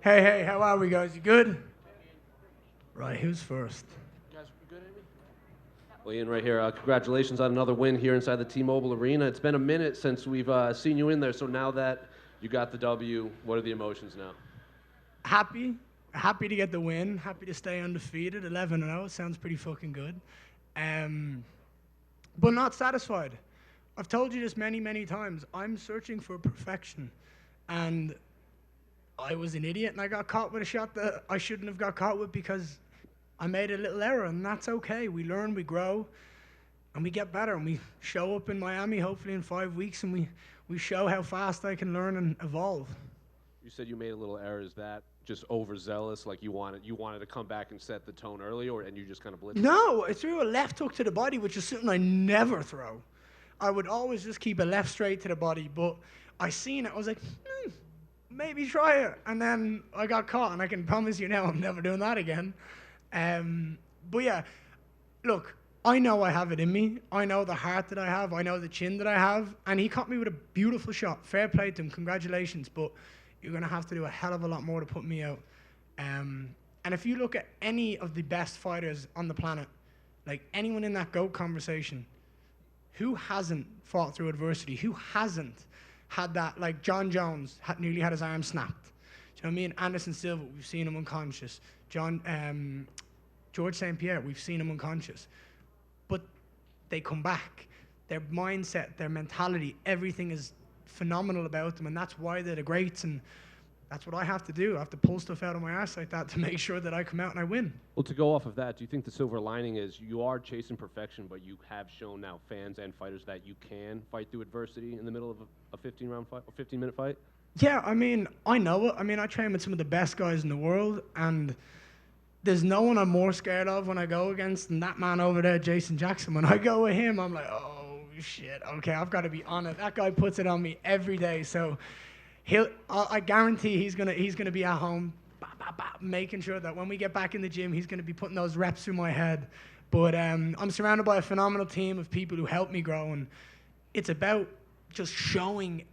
Hey, how are we, guys? You good? Right, who's first? You guys good, Amy? Well, Ian, right here. Congratulations on another win here inside the T-Mobile Arena. It's been a minute since we've seen you in there, so now that you got the W, what are the emotions now? Happy to get the win. Happy to stay undefeated. 11-0 sounds pretty fucking good. But not satisfied. I've told you this many times. I'm searching for perfection, and I was an idiot, and I got caught with a shot that I shouldn't have got caught with because I made a little error, and that's okay. We learn, we grow, and we get better, and we show up in Miami hopefully in 5 weeks, and we show how fast I can learn and evolve. You said you made a little error. Is that just overzealous, like you wanted to come back and set the tone early, and you just kind of blitzed? No, I threw a left hook to the body, which is something I never throw. I would always just keep a left straight to the body, but I seen it. I was like, maybe try it. And then I got caught, and I can promise you now I'm never doing that again. But yeah, look, I know I have it in me. I know the heart that I have. I know the chin that I have. And he caught me with a beautiful shot. Fair play to him. Congratulations. But you're going to have to do a hell of a lot more to put me out. And if you look at any of the best fighters on the planet, like anyone in that GOAT conversation, who hasn't fought through adversity? Who hasn't had that? Like John Jones nearly had his arm snapped. Do you know what I mean? Anderson Silva, we've seen him unconscious. George St. Pierre, we've seen him unconscious. But they come back. Their mindset, their mentality, everything is phenomenal about them, and that's why they're the greats, and that's what I have to do. I have to pull stuff out of my ass like that to make sure that I come out and I win. Well, to go off of that, do you think the silver lining is you are chasing perfection, but you have shown now fans and fighters that you can fight through adversity in the middle of a 15-round fight or 15-minute fight? Yeah, I mean, I know it. I mean, I train with some of the best guys in the world, and there's no one I'm more scared of when I go against than that man over there, Jason Jackson. When I go with him, I'm like, oh, shit, okay, I've got to be on it. That guy puts it on me every day, so I guarantee he's gonna be at home, making sure that when we get back in the gym, he's gonna be putting those reps through my head. But I'm surrounded by a phenomenal team of people who help me grow, and it's about just showing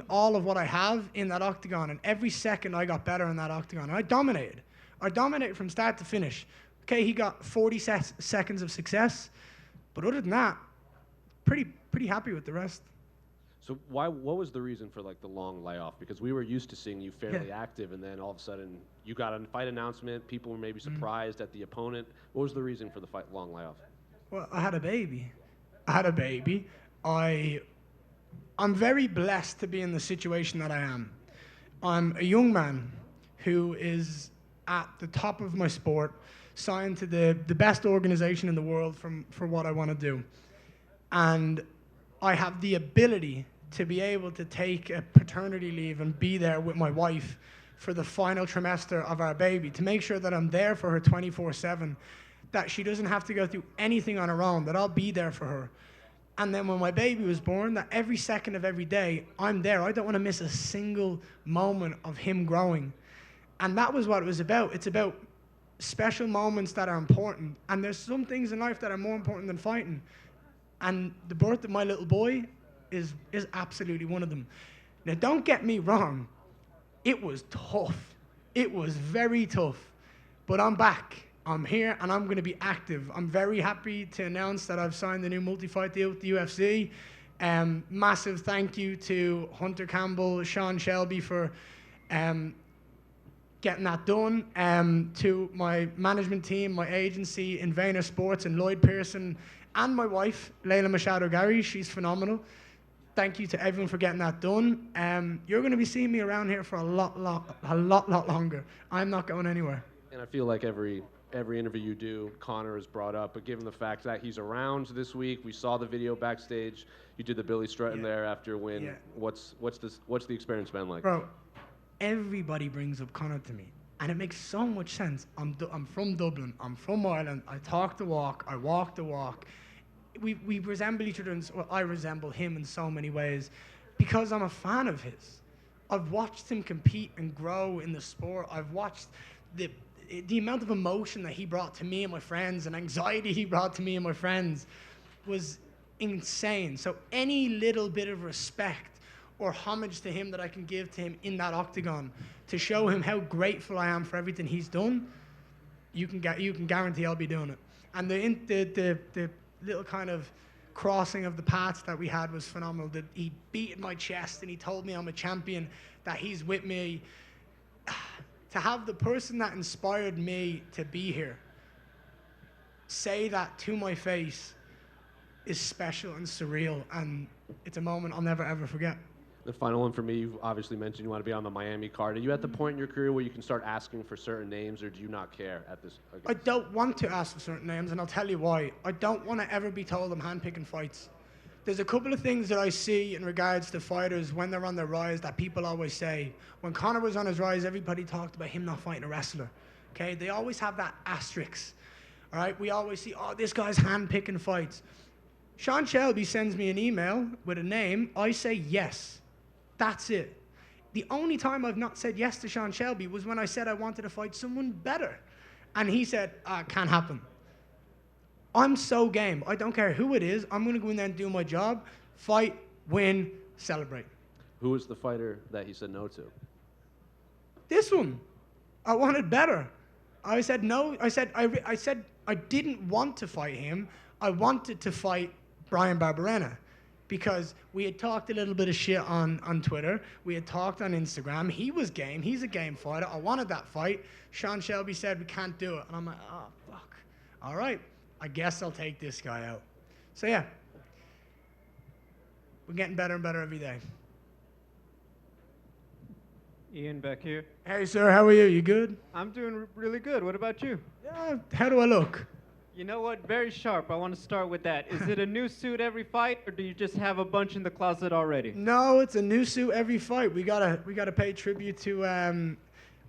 all of what I have in that octagon. And every second I got better in that octagon, and I dominated from start to finish. Okay, he got 40 seconds of success, but other than that, pretty happy with the rest. So what was the reason for like the long layoff? Because we were used to seeing you fairly active, and then all of a sudden you got a fight announcement. People were maybe surprised at the opponent. What was the reason for the long layoff? Well, I had a baby. I'm very blessed to be in the situation that I am. I'm a young man who is at the top of my sport, signed to the best organization in the world for what I want to do. And I have the ability to be able to take a paternity leave and be there with my wife for the final trimester of our baby, to make sure that I'm there for her 24/7, that she doesn't have to go through anything on her own, that I'll be there for her. And then when my baby was born, that every second of every day, I'm there. I don't want to miss a single moment of him growing. And that was what it was about. It's about special moments that are important. And there's some things in life that are more important than fighting. And the birth of my little boy is absolutely one of them. Now, don't get me wrong. It was tough. It was very tough. But I'm back. I'm here, and I'm going to be active. I'm very happy to announce that I've signed the new multi-fight deal with the UFC. Massive thank you to Hunter Campbell, Sean Shelby for getting that done. To my management team, my agency, Invena Sports, and Lloyd Pearson, and my wife, Layla Machado Gary. She's phenomenal. Thank you to everyone for getting that done. You're going to be seeing me around here for a lot longer. I'm not going anywhere. And I feel like every interview you do, Conor is brought up. But given the fact that he's around this week, we saw the video backstage. You did the Billy Strutton there after a win. Yeah. What's the experience been like? Bro, everybody brings up Conor to me, and it makes so much sense. I'm from Dublin. I'm from Ireland. I talk the walk. I walk the walk. We resemble each other, well, I resemble him in so many ways because I'm a fan of his. I've watched him compete and grow in the sport. I've watched the amount of emotion that he brought to me and my friends, and anxiety he brought to me and my friends was insane. So any little bit of respect or homage to him that I can give to him in that octagon to show him how grateful I am for everything he's done, you can guarantee I'll be doing it. And the little kind of crossing of the paths that we had was phenomenal. That he beat my chest and he told me I'm a champion, that he's with me. To have the person that inspired me to be here say that to my face is special and surreal, and it's a moment I'll never ever forget. The final one for me, you've obviously mentioned you want to be on the Miami card. Are you at the point in your career where you can start asking for certain names, or do you not care at this? I don't want to ask for certain names, and I'll tell you why. I don't want to ever be told I'm handpicking fights. There's a couple of things that I see in regards to fighters when they're on their rise that people always say. When Conor was on his rise, everybody talked about him not fighting a wrestler. Okay, they always have that asterisk. All right, we always see, oh, this guy's handpicking fights. Sean Shelby sends me an email with a name. I say yes. That's it. The only time I've not said yes to Sean Shelby was when I said I wanted to fight someone better. And he said, can't happen. I'm so game. I don't care who it is. I'm going to go in there and do my job, fight, win, celebrate. Who was the fighter that he said no to? This one. I wanted better. I said no. I said I didn't want to fight him. I wanted to fight Brian Barberena, because we had talked a little bit of shit on Twitter. We had talked on Instagram. He was game. He's a game fighter. I wanted that fight. Sean Shelby said we can't do it. And I'm like, oh, fuck. All right. I guess I'll take this guy out. So, yeah. We're getting better and better every day. Ian, back here. Hey, sir. How are you? You good? I'm doing really good. What about you? Yeah. How do I look? You know what? Very sharp. I want to start with that. Is it a new suit every fight, or do you just have a bunch in the closet already? No, it's a new suit every fight. We gotta pay tribute to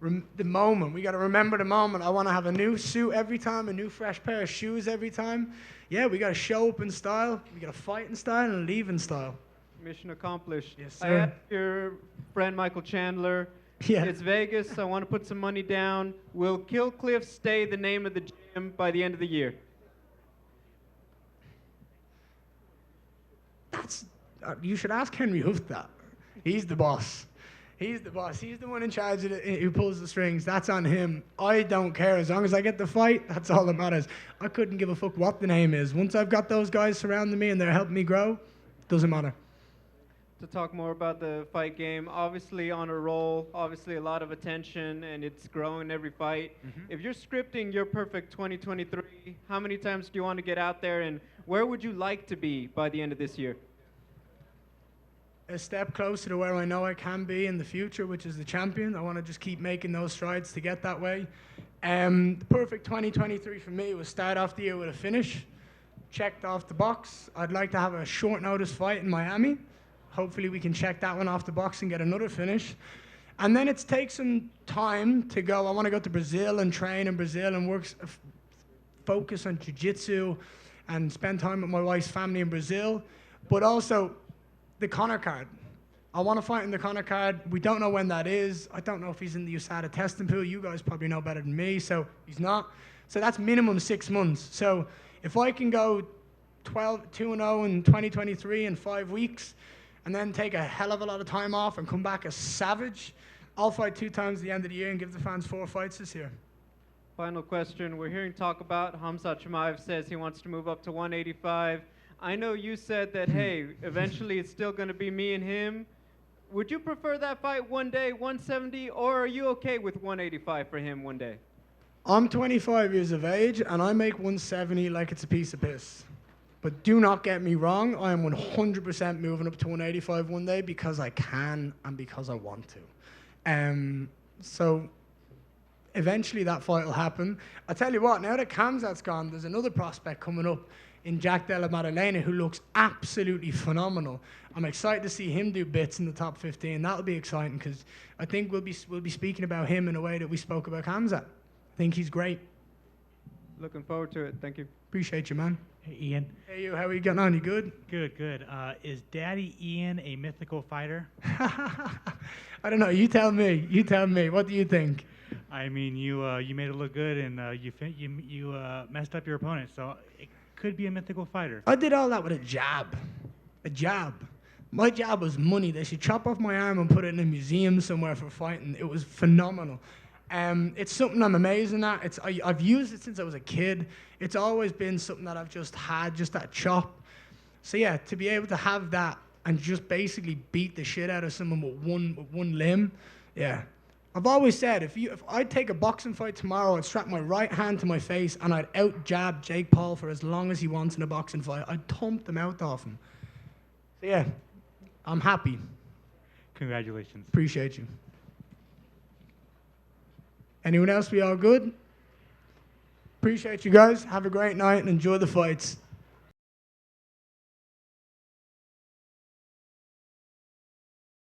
the moment. We gotta remember the moment. I want to have a new suit every time, a new fresh pair of shoes every time. Yeah, we gotta show up in style. We gotta fight in style and leave in style. Mission accomplished. Yes, sir. I asked your friend Michael Chandler. Yeah. It's Vegas. I want to put some money down. Will Kill Cliff stay the name of the gym by the end of the year? You should ask Henry Hooft that. He's the boss. He's the boss. He's the one in charge of who pulls the strings. That's on him. I don't care. As long as I get the fight, that's all that matters. I couldn't give a fuck what the name is. Once I've got those guys surrounding me and they're helping me grow, doesn't matter. To talk more about the fight game, obviously on a roll, obviously a lot of attention, and it's growing every fight. Mm-hmm. If you're scripting your perfect 2023, how many times do you want to get out there, and where would you like to be by the end of this year? A step closer to where I know I can be in the future, which is the champion. I want to just keep making those strides to get that way. The perfect 2023 for me was start off the year with a finish. Checked off the box. I'd like to have a short notice fight in Miami. Hopefully we can check that one off the box and get another finish. And then it's take some time to go. I want to go to Brazil and train in Brazil and focus on jiu-jitsu and spend time with my wife's family in Brazil. But also the Conor card. I want to fight in the Conor card. We don't know when that is. I don't know if he's in the USADA testing pool. You guys probably know better than me, so he's not. So that's minimum 6 months. So if I can go 2-0 in 2023 in 5 weeks, and then take a hell of a lot of time off and come back a savage, I'll fight 2 times at the end of the year and give the fans 4 fights this year. Final question. We're hearing talk about Khamzat Chimaev says he wants to move up to 185. I know you said that, hey, eventually it's still going to be me and him. Would you prefer that fight one day, 170, or are you okay with 185 for him one day? I'm 25 years of age, and I make 170 like it's a piece of piss. But do not get me wrong, I am 100% moving up to 185 one day because I can and because I want to. So eventually that fight will happen. I tell you what, now that Khamzat's gone, there's another prospect coming up in Jack Della Maddalena who looks absolutely phenomenal. I'm excited to see him do bits in the top 15. That'll be exciting because I think we'll be speaking about him in a way that we spoke about Khamzat. I think he's great. Looking forward to it. Thank you. Appreciate you, man. Hey, Ian. Hey, you. How are you getting on? You good? Good, good. Is Daddy Ian a mythical fighter? I don't know. You tell me. You tell me. What do you think? I mean, you made it look good, and you messed up your opponent, so it could be a mythical fighter. I did all that with a jab. A jab. My jab was money. They should chop off my arm and put it in a museum somewhere for fighting. It was phenomenal. It's something I'm amazing at. I've used it since I was a kid. It's always been something that I've just had, just that chop. So yeah, to be able to have that and just basically beat the shit out of someone with one limb, yeah. I've always said, if I'd take a boxing fight tomorrow, I'd strap my right hand to my face and I'd out-jab Jake Paul for as long as he wants in a boxing fight. I'd thump the mouth off him. So yeah, I'm happy. Congratulations. Appreciate you. Anyone else? We all good? Appreciate you guys. Have a great night and enjoy the fights.